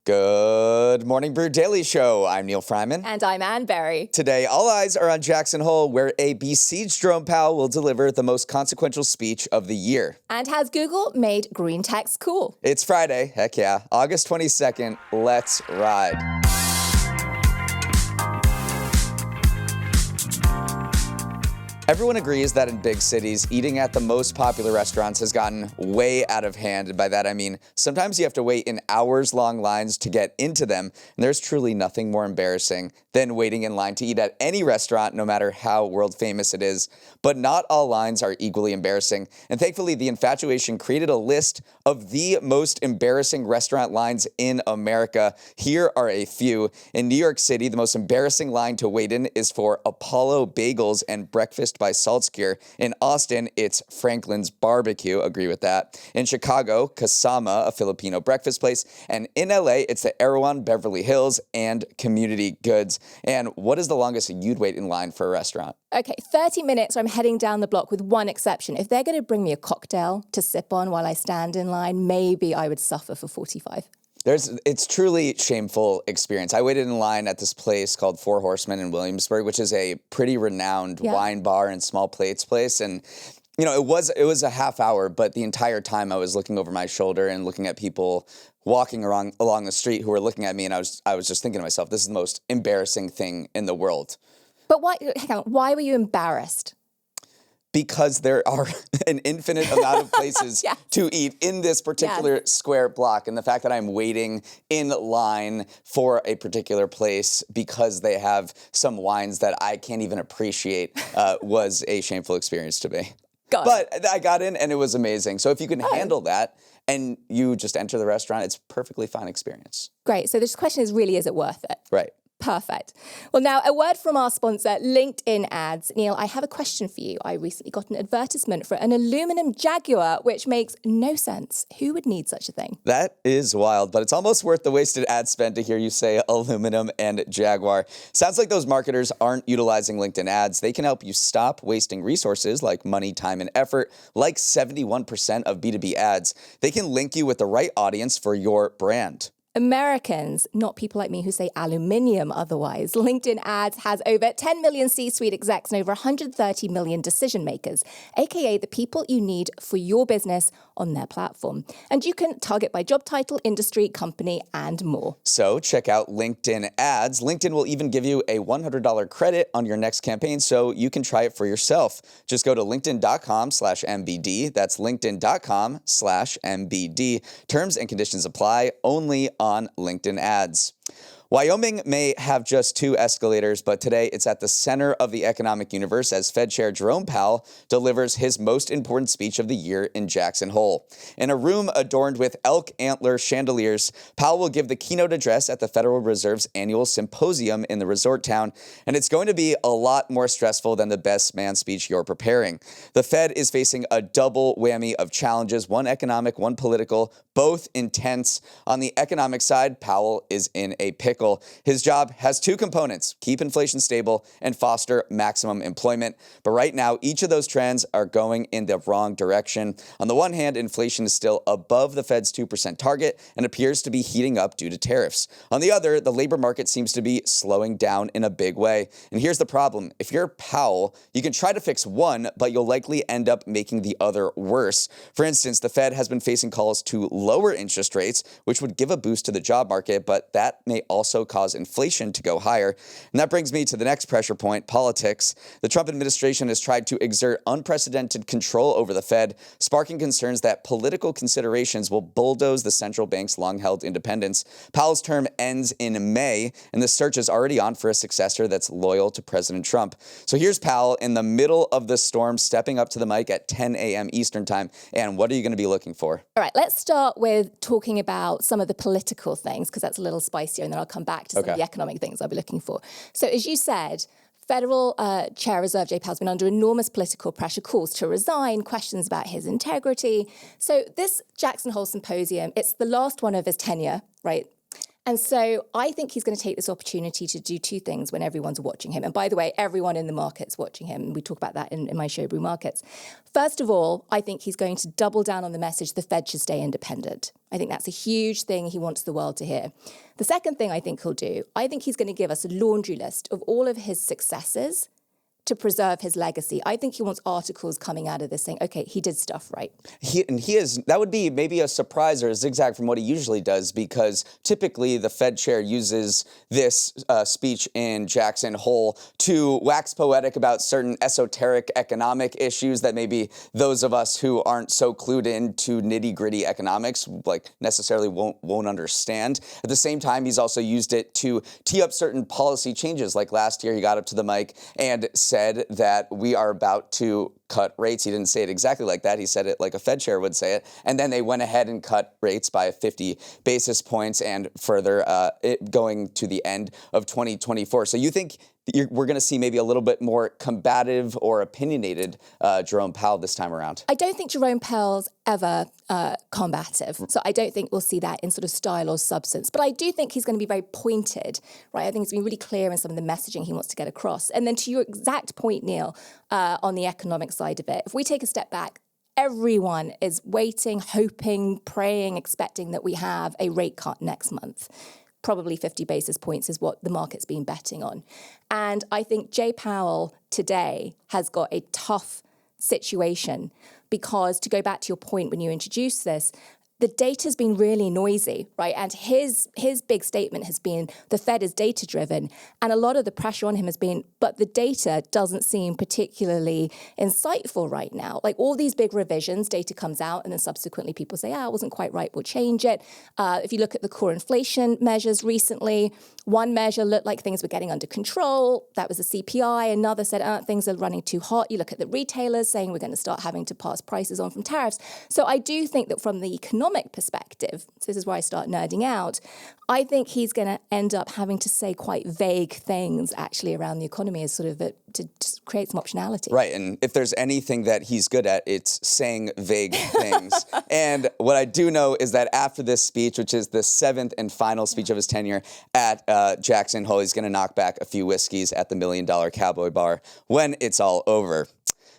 Good morning, Brew Daily Show. I'm Neal Freyman. And I'm Ann Berry. Today, all eyes are on Jackson Hole, where a besieged Jerome Powell will deliver the most consequential speech of the year. And has Google made green text cool? It's Friday, heck yeah, August 22nd. Let's ride. Everyone agrees that in big cities, eating at the most popular restaurants has gotten way out of hand. And by that, I mean, sometimes you have to wait in hours-long lines to get into them. And there's truly nothing more embarrassing than waiting in line to eat at any restaurant, no matter how world famous it is. But not all lines are equally embarrassing. And thankfully, the infatuation created a list of the most embarrassing restaurant lines in America. Here are a few. In New York City, the most embarrassing line to wait in is for Apollo Bagels and Breakfast by Saltzgier. In Austin, it's Franklin's Barbecue. Agree with that. In Chicago, Kasama, a Filipino breakfast place. And in LA, it's the Erewhon Beverly Hills and Community Goods. And what is the longest you'd wait in line for a restaurant? Okay, 30 minutes, I'm heading down the block with one exception. If they're going to bring me a cocktail to sip on while I stand in line, maybe I would suffer for 45. It's truly shameful experience. I waited in line at this place called Four Horsemen in Williamsburg, which is a pretty renowned wine bar and small plates place. And, you know, it was a half hour, but the entire time I was looking over my shoulder and looking at people walking along the street who were looking at me. And I was just thinking to myself, this is the most embarrassing thing in the world. But why were you embarrassed? Because there are an infinite amount of places to eat in this particular square block. And the fact that I'm waiting in line for a particular place because they have some wines that I can't even appreciate was a shameful experience to me. But I got in and it was amazing. So if you can handle that and you just enter the restaurant, it's a perfectly fine experience. Great. So this question is really, is it worth it? Right. Perfect. Well, now, a word from our sponsor, LinkedIn Ads. Neal, I have a question for you. I recently got an advertisement for an aluminum Jaguar, which makes no sense. Who would need such a thing? That is wild, but it's almost worth the wasted ad spend to hear you say aluminum and Jaguar. Sounds like those marketers aren't utilizing LinkedIn Ads. They can help you stop wasting resources like money, time, and effort, like 71% of B2B ads. They can link you with the right audience for your brand. Americans, not people like me who say aluminium otherwise. LinkedIn Ads has over 10 million C-suite execs and over 130 million decision makers, aka the people you need for your business on their platform. And you can target by job title, industry, company, and more. So check out LinkedIn Ads. LinkedIn will even give you a $100 credit on your next campaign, so you can try it for yourself. Just go to linkedin.com/MBD. That's linkedin.com/MBD. Terms and conditions apply, only on LinkedIn Ads. Wyoming may have just 2 escalators, but today it's at the center of the economic universe as Fed Chair Jerome Powell delivers his most important speech of the year in Jackson Hole. In a room adorned with elk antler chandeliers, Powell will give the keynote address at the Federal Reserve's annual symposium in the resort town, and it's going to be a lot more stressful than the best man speech you're preparing. The Fed is facing a double whammy of challenges, one economic, one political, both intense. On the economic side, Powell is in a pickle. His job has 2 components: keep inflation stable and foster maximum employment. But right now, each of those trends are going in the wrong direction. On the one hand, inflation is still above the Fed's 2% target and appears to be heating up due to tariffs. On the other, the labor market seems to be slowing down in a big way. And here's the problem. If you're Powell, you can try to fix one, but you'll likely end up making the other worse. For instance, the Fed has been facing calls to lower interest rates, which would give a boost to the job market, but that may also cause inflation to go higher. And that brings me to the next pressure point, politics. The Trump administration has tried to exert unprecedented control over the Fed, sparking concerns that political considerations will bulldoze the central bank's long-held independence. Powell's term ends in May, and the search is already on for a successor that's loyal to President Trump. So here's Powell in the middle of the storm, stepping up to the mic at 10 a.m. Eastern time. And what are you going to be looking for? All right, let's start with talking about some of the political things, because that's a little spicier, and then I'll come back to some of the economic things I'll be looking for. So as you said, Federal Chair Reserve Jay Powell's been under enormous political pressure, calls to resign, questions about his integrity. So this Jackson Hole Symposium, it's the last one of his tenure, right? And so I think he's going to take this opportunity to do two things when everyone's watching him. And by the way, everyone in the market's watching him. We talk about that in my show, Brew Markets. First of all, I think he's going to double down on the message the Fed should stay independent. I think that's a huge thing he wants the world to hear. The second thing I think he'll do, I think he's going to give us a laundry list of all of his successes to preserve his legacy. I think he wants articles coming out of this saying, okay, he did stuff right. That would be maybe a surprise or a zigzag from what he usually does, because typically the Fed chair uses this speech in Jackson Hole to wax poetic about certain esoteric economic issues that maybe those of us who aren't so clued into nitty-gritty economics like necessarily won't understand. At the same time, he's also used it to tee up certain policy changes. Like last year, he got up to the mic and said that we are about to cut rates. He didn't say it exactly like that. He said it like a Fed chair would say it. And then they went ahead and cut rates by 50 basis points and further it going to the end of 2024. So you think we're going to see maybe a little bit more combative or opinionated Jerome Powell this time around? I don't think Jerome Powell's ever combative. So I don't think we'll see that in sort of style or substance. But I do think he's going to be very pointed, right? I think he's been really clear in some of the messaging he wants to get across. And then to your exact point, Neal, on the economic side of it, if we take a step back, everyone is waiting, hoping, praying, expecting that we have a rate cut next month. Probably 50 basis points is what the market's been betting on. And I think Jay Powell today has got a tough situation because, to go back to your point when you introduced this, the data's been really noisy, right? And his big statement has been the Fed is data-driven. And a lot of the pressure on him has been, but the data doesn't seem particularly insightful right now. Like all these big revisions, data comes out and then subsequently people say, it wasn't quite right, we'll change it. If you look at the core inflation measures recently, one measure looked like things were getting under control. That was the CPI. Another said, things are running too hot. You look at the retailers saying we're going to start having to pass prices on from tariffs. So I do think that from the economic perspective, so this is where I start nerding out, I think he's going to end up having to say quite vague things actually around the economy as sort of to just create some optionality. Right, and if there's anything that he's good at, it's saying vague things. And what I do know is that after this speech, which is the seventh and final speech of his tenure at Jackson Hole, he's going to knock back a few whiskeys at the $1 Million Cowboy Bar when it's all over.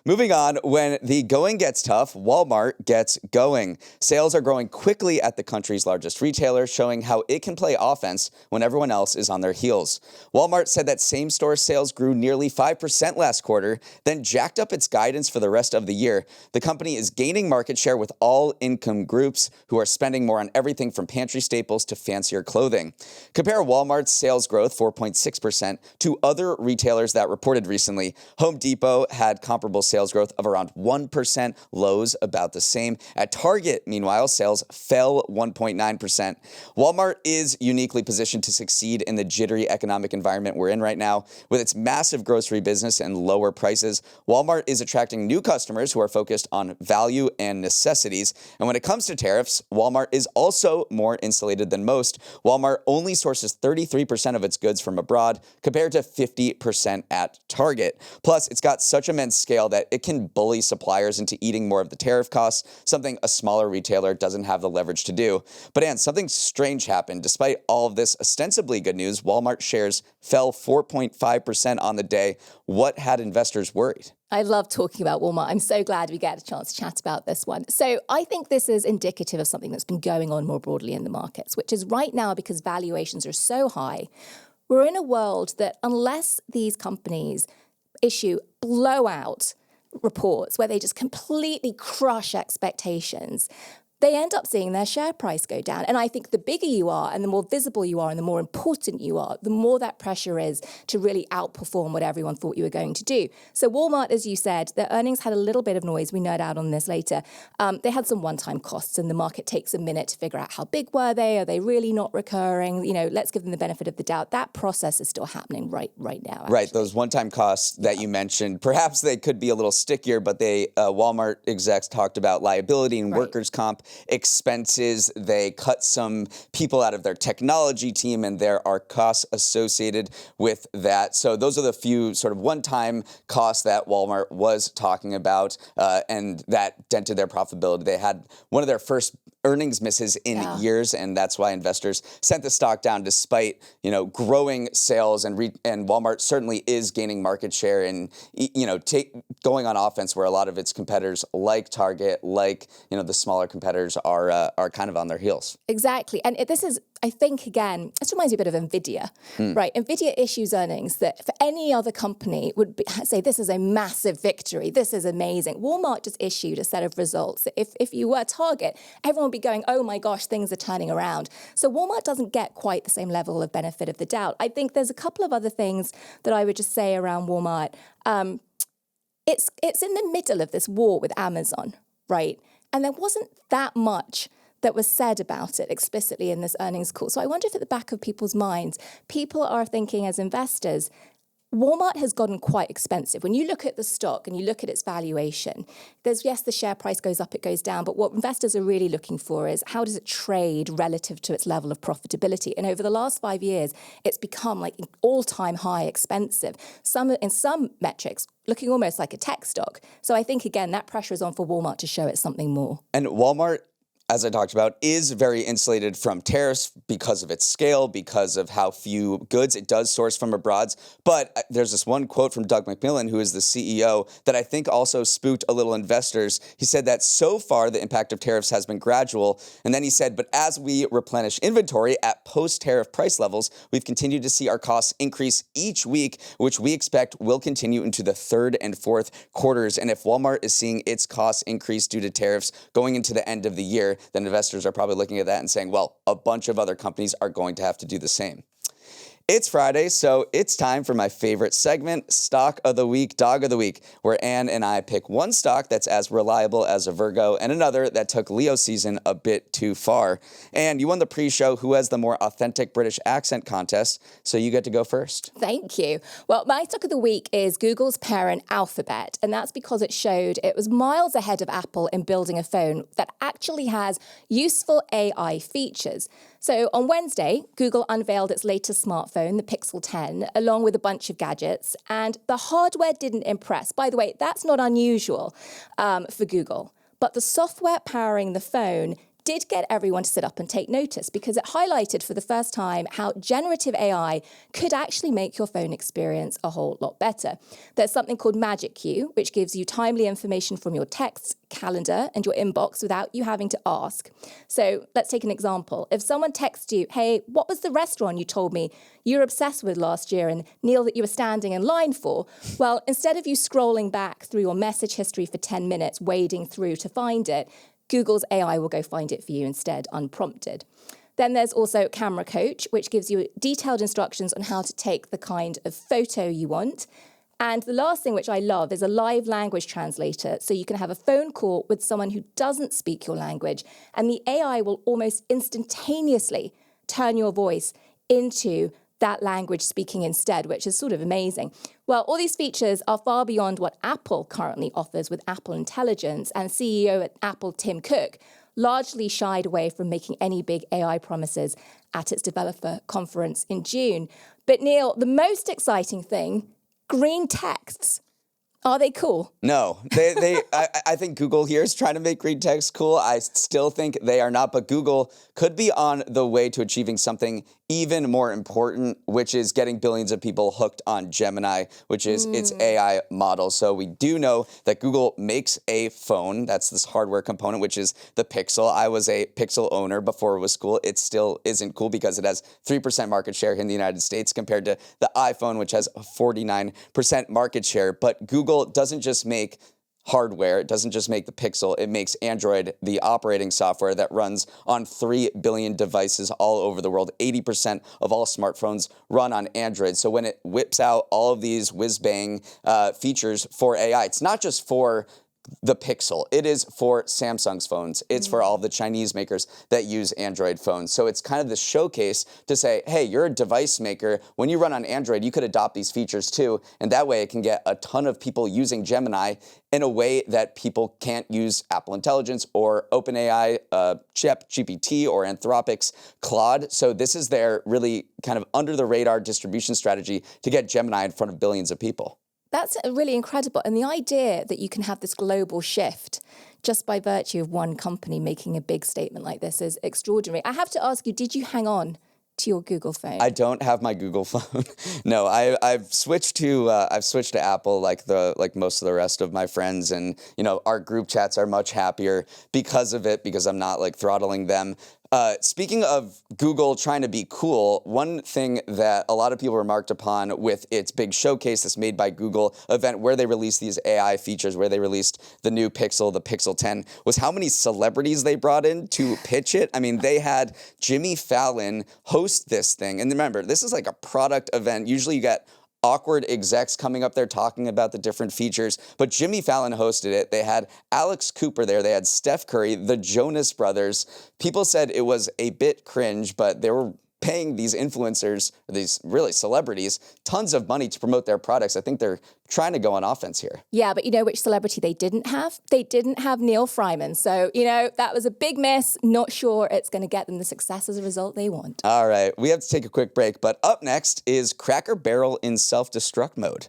Moving on, when the going gets tough, Walmart gets going. Sales are growing quickly at the country's largest retailer, showing how it can play offense when everyone else is on their heels. Walmart said that same-store sales grew nearly 5% last quarter, then jacked up its guidance for the rest of the year. The company is gaining market share with all income groups who are spending more on everything from pantry staples to fancier clothing. Compare Walmart's sales growth, 4.6%, to other retailers that reported recently. Home Depot had comparable sales growth of around 1%, Lowe's about the same. At Target, meanwhile, sales fell 1.9%. Walmart is uniquely positioned to succeed in the jittery economic environment we're in right now. With its massive grocery business and lower prices, Walmart is attracting new customers who are focused on value and necessities. And when it comes to tariffs, Walmart is also more insulated than most. Walmart only sources 33% of its goods from abroad, compared to 50% at Target. Plus, it's got such immense scale that it can bully suppliers into eating more of the tariff costs, something a smaller retailer doesn't have the leverage to do. But Ann, something strange happened. Despite all of this ostensibly good news, Walmart shares fell 4.5% on the day. What had investors worried? I love talking about Walmart. I'm so glad we get a chance to chat about this one. So I think this is indicative of something that's been going on more broadly in the markets, which is right now, because valuations are so high, we're in a world that unless these companies issue blowout reports where they just completely crush expectations, they end up seeing their share price go down. And I think the bigger you are and the more visible you are and the more important you are, the more that pressure is to really outperform what everyone thought you were going to do. So Walmart, as you said, their earnings had a little bit of noise. We nerd out on this later. They had some one-time costs, and the market takes a minute to figure out how big were they? Are they really not recurring? Let's give them the benefit of the doubt. That process is still happening right now. Actually. Right, those one-time costs that you mentioned, perhaps they could be a little stickier, but Walmart execs talked about liability and workers' comp expenses. They cut some people out of their technology team, and there are costs associated with that. So those are the few sort of one-time costs that Walmart was talking about, and that dented their profitability. They had one of their first earnings misses in years, and that's why investors sent the stock down despite, growing sales, and Walmart certainly is gaining market share and, going on offense where a lot of its competitors like Target, like, the smaller competitors are kind of on their heels. Exactly. And this is, I think, again, this reminds me a bit of NVIDIA, right? NVIDIA issues earnings that for any other company would say, this is a massive victory. This is amazing. Walmart just issued a set of results that if you were Target, everyone would be going, oh my gosh, things are turning around. So Walmart doesn't get quite the same level of benefit of the doubt. I think there's a couple of other things that I would just say around Walmart. It's in the middle of this war with Amazon, right? And there wasn't that much that was said about it explicitly in this earnings call. So I wonder if at the back of people's minds, people are thinking as investors, Walmart has gotten quite expensive. When you look at the stock and you look at its valuation, yes, the share price goes up, it goes down, but what investors are really looking for is how does it trade relative to its level of profitability? And over the last 5 years, it's become like all-time high expensive. In some metrics, looking almost like a tech stock. So I think, again, that pressure is on for Walmart to show it something more. And Walmart, as I talked about, is very insulated from tariffs because of its scale, because of how few goods it does source from abroad. But there's this one quote from Doug McMillon, who is the CEO, that I think also spooked a little investors. He said that so far the impact of tariffs has been gradual. And then he said, but as we replenish inventory at post-tariff price levels, we've continued to see our costs increase each week, which we expect will continue into the third and fourth quarters. And if Walmart is seeing its costs increase due to tariffs going into the end of the year, then investors are probably looking at that and saying, well, a bunch of other companies are going to have to do the same. It's Friday, so it's time for my favorite segment, Stock of the Week, Dog of the Week, where Ann and I pick one stock that's as reliable as a Virgo and another that took Leo season a bit too far. And you won the pre-show Who Has the More Authentic British Accent contest, so you get to go first. Thank you. Well, my stock of the week is Google's parent Alphabet, and that's because it showed it was miles ahead of Apple in building a phone that actually has useful AI features. So on Wednesday, Google unveiled its latest smartphone, the Pixel 10, along with a bunch of gadgets, and the hardware didn't impress. By the way, that's not unusual for Google, but the software powering the phone did get everyone to sit up and take notice because it highlighted for the first time how generative AI could actually make your phone experience a whole lot better. There's something called Magic Queue, which gives you timely information from your texts, calendar, and your inbox without you having to ask. So let's take an example. If someone texts you, hey, what was the restaurant you told me you were obsessed with last year and Neal that you were standing in line for? Well, instead of you scrolling back through your message history for 10 minutes, wading through to find it, Google's AI will go find it for you instead, unprompted. Then there's also Camera Coach, which gives you detailed instructions on how to take the kind of photo you want. And the last thing, which I love, is a live language translator. So you can have a phone call with someone who doesn't speak your language, and the AI will almost instantaneously turn your voice into that language speaking instead, which is sort of amazing. Well, all these features are far beyond what Apple currently offers with Apple Intelligence, and CEO at Apple, Tim Cook, largely shied away from making any big AI promises at its developer conference in June. But Neal, the most exciting thing, green texts. Are they cool? No, I think Google here is trying to make green text cool. I still think they are not, but Google could be on the way to achieving something even more important, which is getting billions of people hooked on Gemini, which is its AI model. So we do know that Google makes a phone. That's this hardware component, which is the Pixel. I was a Pixel owner before it was cool. It still isn't cool because it has 3% market share in the United States compared to the iPhone, which has 49% market share. But Google doesn't just make hardware. It doesn't just make the Pixel. It makes Android, the operating software that runs on 3 billion devices all over the world. 80% of all smartphones run on Android. So when it whips out all of these whiz-bang features for AI, it's not just for the Pixel. It is for Samsung's phones. It's for all the Chinese makers that use Android phones. So it's kind of the showcase to say, hey, you're a device maker. When you run on Android, you could adopt these features too. And that way it can get a ton of people using Gemini in a way that people can't use Apple Intelligence or OpenAI, ChatGPT, or Anthropic's Claude. So this is their really kind of under the radar distribution strategy to get Gemini in front of billions of people. That's really incredible. And the idea that you can have this global shift just by virtue of one company making a big statement like this is extraordinary. I have to ask you, did you hang on to your Google phone? I don't have my Google phone. No, I've switched to Apple like most of the rest of my friends, and our group chats are much happier because of it, because I'm not like throttling them. Speaking of Google trying to be cool, one thing that a lot of people remarked upon with its big showcase, this Made by Google event where they released these AI features, where they released the new Pixel, the Pixel 10, was how many celebrities they brought in to pitch it. I mean, they had Jimmy Fallon host this thing. And remember, this is like a product event. Usually you get awkward execs coming up there talking about the different features, but Jimmy Fallon hosted it. They had Alex Cooper there. They had Steph Curry, the Jonas Brothers. People said it was a bit cringe, but they were paying these influencers, these really celebrities, tons of money to promote their products. I think they're trying to go on offense here. Yeah, but you know which celebrity they didn't have? They didn't have Neal Freyman. So, that was a big miss. Not sure it's going to get them the success as a result they want. All right, we have to take a quick break, but up next is Cracker Barrel in self-destruct mode.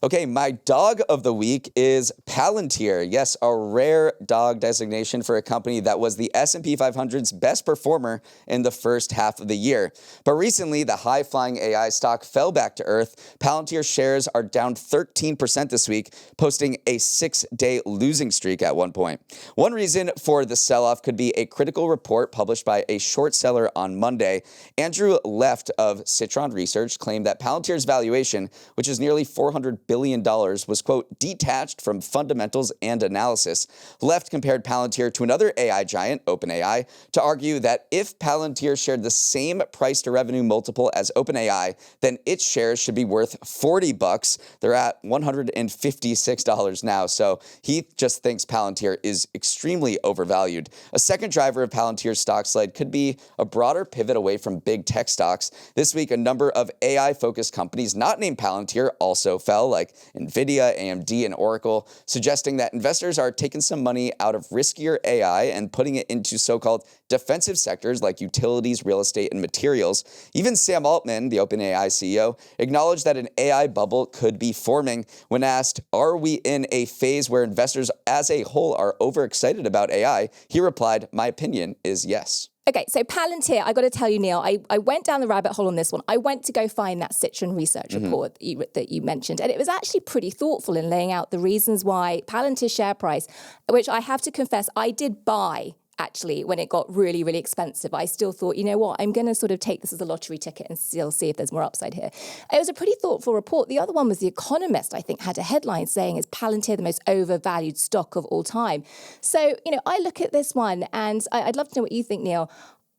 Okay, my dog of the week is Palantir. Yes, a rare dog designation for a company that was the S&P 500's best performer in the first half of the year. But recently, the high-flying AI stock fell back to earth. Palantir shares are down 13% this week, posting a 6-day losing streak at one point. One reason for the sell-off could be a critical report published by a short seller on Monday. Andrew Left of Citron Research claimed that Palantir's valuation, which is nearly $400 billion, was, quote, detached from fundamentals and analysis. Left compared Palantir to another AI giant, OpenAI, to argue that if Palantir shared the same price-to-revenue multiple as OpenAI, then its shares should be worth $40. They're at $156 now, so he just thinks Palantir is extremely overvalued. A second driver of Palantir's stock slide could be a broader pivot away from big tech stocks. This week, a number of AI-focused companies not named Palantir also fell, like NVIDIA, AMD, and Oracle, suggesting that investors are taking some money out of riskier AI and putting it into so-called defensive sectors like utilities, real estate, and materials. Even Sam Altman, the OpenAI CEO, acknowledged that an AI bubble could be forming. When asked, are we in a phase where investors as a whole are overexcited about AI, he replied, my opinion is yes. Okay, so Palantir, I got to tell you, Neal, I went down the rabbit hole on this one. I went to go find that Citron research report that you mentioned, and it was actually pretty thoughtful in laying out the reasons why Palantir's share price, which I have to confess, I did buy actually when it got really, really expensive. I still thought, you know what, I'm going to sort of take this as a lottery ticket and still see if there's more upside here. It was a pretty thoughtful report. The other one was The Economist, I think, had a headline saying, is Palantir the most overvalued stock of all time? So, I look at this one and I'd love to know what you think, Neal.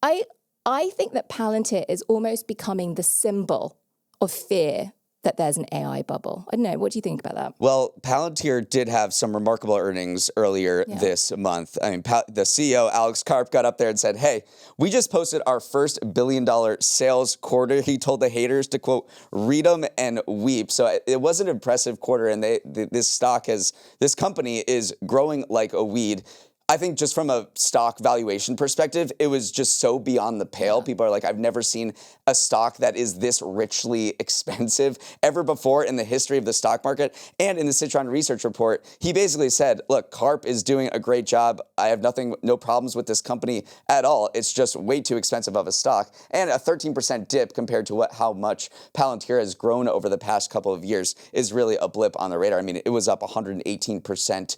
I think that Palantir is almost becoming the symbol of fear that there's an AI bubble. I don't know. What do you think about that? Well, Palantir did have some remarkable earnings earlier this month. I mean, the CEO, Alex Karp, got up there and said, hey, we just posted our first $1 billion sales quarter. He told the haters to, quote, read them and weep. So it was an impressive quarter, and this company is growing like a weed. I think just from a stock valuation perspective, it was just so beyond the pale. People are like, I've never seen a stock that is this richly expensive ever before in the history of the stock market. And in the Citron Research report, he basically said, look, Karp is doing a great job. I have no problems with this company at all. It's just way too expensive of a stock. And a 13% dip compared to how much Palantir has grown over the past couple of years is really a blip on the radar. I mean, it was up 118%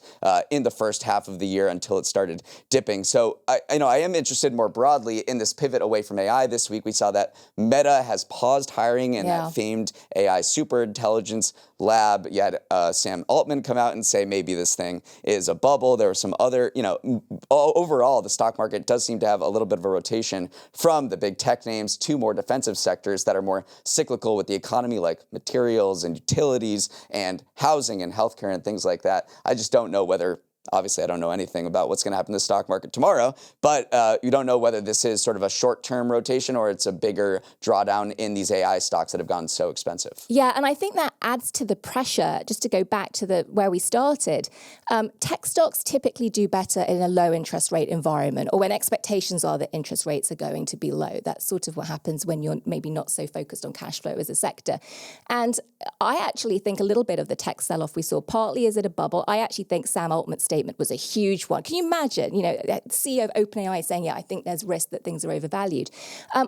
in the first half of the year until until it started dipping. So I am interested more broadly in this pivot away from AI. This week we saw that Meta has paused hiring in that famed AI superintelligence lab. You had Sam Altman come out and say maybe this thing is a bubble. There were some other, overall the stock market does seem to have a little bit of a rotation from the big tech names to more defensive sectors that are more cyclical with the economy, like materials and utilities and housing and healthcare and things like that. I just don't know whether, obviously I don't know anything about what's going to happen to the stock market tomorrow, but you don't know whether this is sort of a short-term rotation or it's a bigger drawdown in these AI stocks that have gone so expensive. Yeah, and I think that adds to the pressure, just to go back to where we started. Tech stocks typically do better in a low interest rate environment or when expectations are that interest rates are going to be low. That's sort of what happens when you're maybe not so focused on cash flow as a sector. And I actually think a little bit of the tech sell-off we saw partly is it a bubble. I actually think Sam Altman's statement was a huge one. Can you imagine, the CEO of OpenAI saying, yeah, I think there's risk that things are overvalued.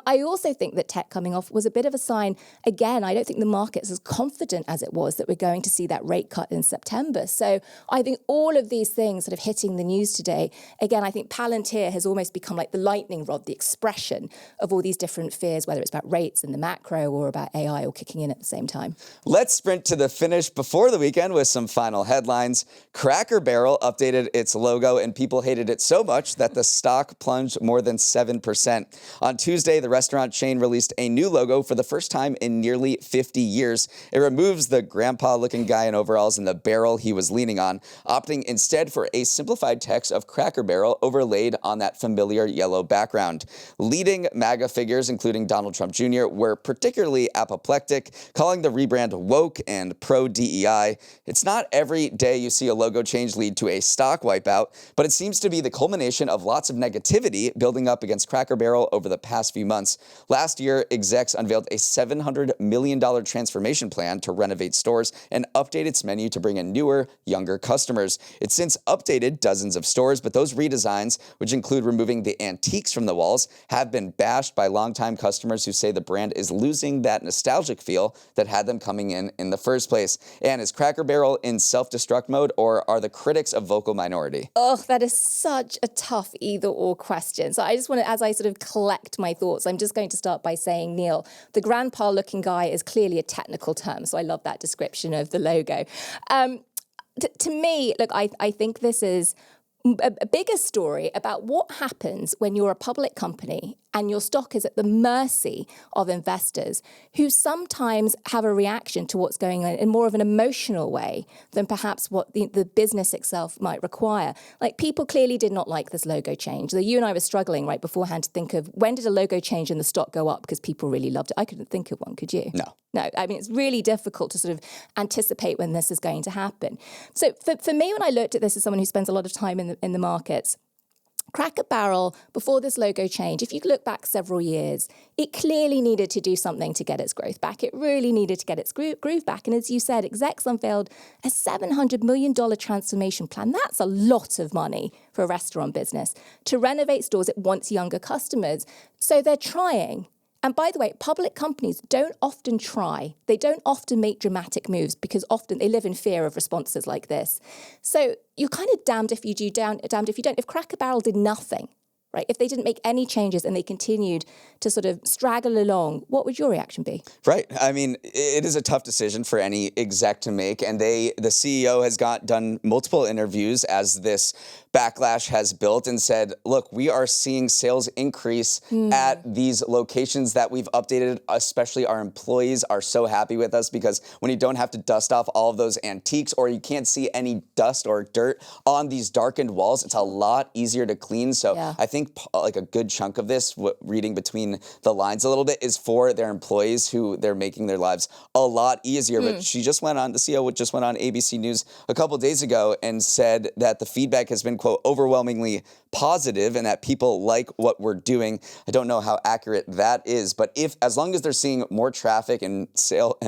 I also think that tech coming off was a bit of a sign. Again, I don't think the market's as confident as it was that we're going to see that rate cut in September. So I think all of these things sort of hitting the news today, again, I think Palantir has almost become like the lightning rod, the expression of all these different fears, whether it's about rates and the macro or about AI all kicking in at the same time. Let's sprint to the finish before the weekend with some final headlines. Cracker Barrel updated its logo and people hated it so much that the stock plunged more than 7%. On Tuesday, the restaurant chain released a new logo for the first time in nearly 50 years. It removes the grandpa-looking guy in overalls and the barrel he was leaning on, opting instead for a simplified text of Cracker Barrel overlaid on that familiar yellow background. Leading MAGA figures, including Donald Trump Jr., were particularly apoplectic, calling the rebrand woke and pro-DEI. It's not every day you see a logo change lead to a stock wipeout, but it seems to be the culmination of lots of negativity building up against Cracker Barrel over the past few months. Last year, execs unveiled a $700 million transformation plan to renovate stores and update its menu to bring in newer, younger customers. It's since updated dozens of stores, but those redesigns, which include removing the antiques from the walls, have been bashed by longtime customers who say the brand is losing that nostalgic feel that had them coming in the first place. And is Cracker Barrel in self-destruct mode, or are the critics a vocal minority? Oh, that is such a tough either-or question. So I just want to, as I sort of collect my thoughts, I'm just going to start by saying, Neal, the grandpa-looking guy is clearly a technical term, so I love that description of the logo. To me, look, I think this is a bigger story about what happens when you're a public company and your stock is at the mercy of investors who sometimes have a reaction to what's going on in more of an emotional way than perhaps what the business itself might require. Like, people clearly did not like this logo change. So you and I were struggling right beforehand to think of when did a logo change and the stock go up because people really loved it. I couldn't think of one, could you? No, I mean, it's really difficult to sort of anticipate when this is going to happen. So for me, when I looked at this as someone who spends a lot of time in the markets, Cracker Barrel, before this logo change, if you look back several years, it clearly needed to do something to get its growth back. It really needed to get its groove back. And as you said, execs unveiled a $700 million transformation plan. That's a lot of money for a restaurant business to renovate stores. It wants younger customers. So they're trying. And by the way, public companies don't often try. They don't often make dramatic moves because often they live in fear of responses like this. So you're kind of damned if you do, damned if you don't. If Cracker Barrel did nothing, right, if they didn't make any changes and they continued to sort of straggle along, what would your reaction be? Right. I mean, it is a tough decision for any exec to make. And the CEO has done multiple interviews as this backlash has built and said, look, we are seeing sales increase at these locations that we've updated, especially our employees are so happy with us because when you don't have to dust off all of those antiques or you can't see any dust or dirt on these darkened walls, it's a lot easier to clean. So I think like a good chunk of this, reading between the lines a little bit, is for their employees who they're making their lives a lot easier. But the CEO just went on ABC News a couple days ago and said that the feedback has been, quote, overwhelmingly positive and that people like what we're doing. I don't know how accurate that is, but as long as they're seeing more traffic and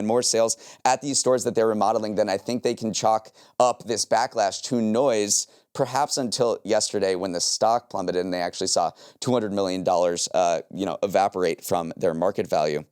more sales at these stores that they're remodeling, then I think they can chalk up this backlash to noise, perhaps until yesterday when the stock plummeted and they actually saw $200 million evaporate from their market value.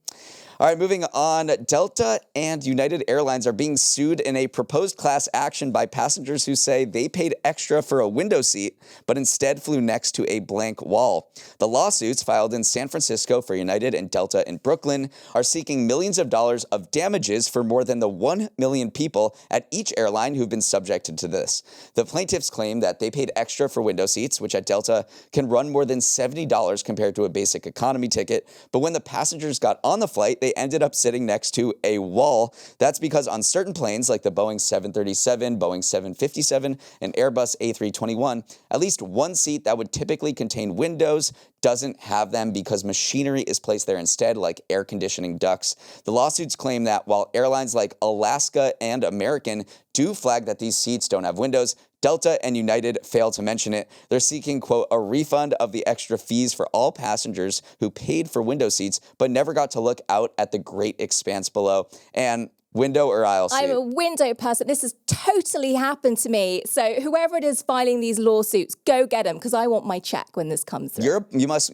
All right, moving on. Delta and United Airlines are being sued in a proposed class action by passengers who say they paid extra for a window seat, but instead flew next to a blank wall. The lawsuits filed in San Francisco for United and Delta in Brooklyn are seeking millions of dollars of damages for more than the 1 million people at each airline who've been subjected to this. The plaintiffs claim that they paid extra for window seats, which at Delta can run more than $70 compared to a basic economy ticket. But when the passengers got on the flight, they ended up sitting next to a wall. That's because on certain planes, like the Boeing 737, Boeing 757, and Airbus A321, at least one seat that would typically contain windows doesn't have them because machinery is placed there instead, like air conditioning ducts. The lawsuits claim that while airlines like Alaska and American do flag that these seats don't have windows, Delta and United fail to mention it. They're seeking, quote, a refund of the extra fees for all passengers who paid for window seats but never got to look out at the great expanse below. And window or aisle seat? I'm a window person. This has totally happened to me. So whoever it is filing these lawsuits, go get them because I want my check when this comes through.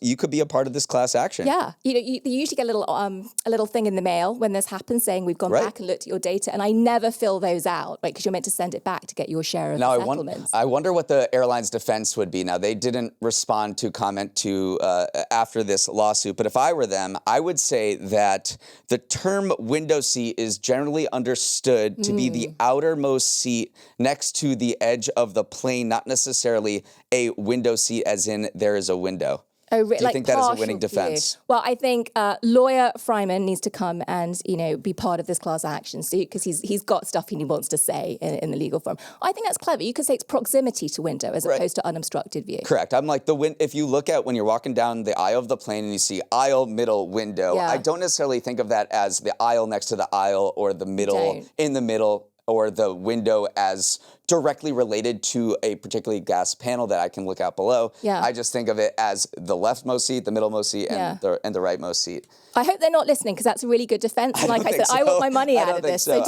You could be a part of this class action. Yeah, you usually get a little thing in the mail when this happens saying we've gone back and looked at your data, and I never fill those out, right? Because you're meant to send it back to get your share of the settlements. I wonder what the airline's defense would be. Now they didn't respond to comment to after this lawsuit, but if I were them, I would say that the term window seat is generally understood to be the outermost seat next to the edge of the plane, not necessarily a window seat as in there is a window. Do you think that is a winning defense? Well, I think lawyer Freyman needs to come and be part of this class action suit because he's got stuff he wants to say in the legal form. I think that's clever. You could say it's proximity to window as opposed to unobstructed view. Correct. I'm like if you look at when you're walking down the aisle of the plane and you see aisle, middle, window, I don't necessarily think of that as the aisle next to the aisle or the middle in the middle or the window as directly related to a particularly gas panel that I can look out below. Yeah. I just think of it as the leftmost seat, the middlemost seat, and the rightmost seat. I hope they're not listening because that's a really good defense. And like I said, I want my money out of this. So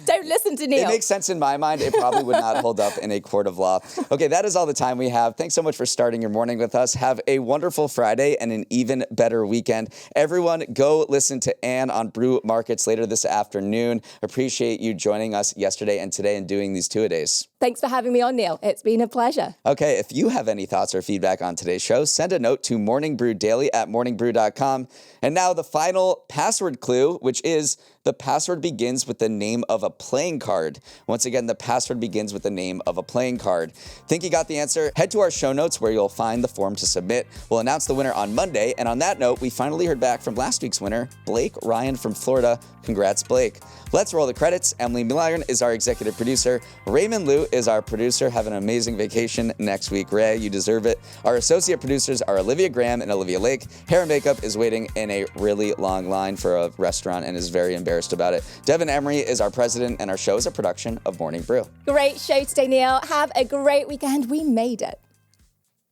don't listen to Neal. It makes sense in my mind. It probably would not hold up in a court of law. Okay, that is all the time we have. Thanks so much for starting your morning with us. Have a wonderful Friday and an even better weekend. Everyone, go listen to Ann on Brew Markets later this afternoon. Appreciate you joining us yesterday and today and doing these two-a-days. Thanks for having me on, Neal. It's been a pleasure. Okay, if you have any thoughts or feedback on today's show, send a note to morningbrew@morningbrew.com. And now the final password clue, which is the password begins with the name of a playing card. Once again, the password begins with the name of a playing card. Think you got the answer? Head to our show notes where you'll find the form to submit. We'll announce the winner on Monday. And on that note, we finally heard back from last week's winner, Blake Ryan from Florida. Congrats, Blake. Let's roll the credits. Emily Milliron is our executive producer. Raymond Liu is our producer. Have an amazing vacation next week. Ray, you deserve it. Our associate producers are Olivia Graham and Olivia Lake. Hair and makeup is waiting in a really long line for a restaurant and is very embarrassed about it. Devin Emery is our president, and our show is a production of Morning Brew. Great show today, Neal. Have a great weekend. We made it.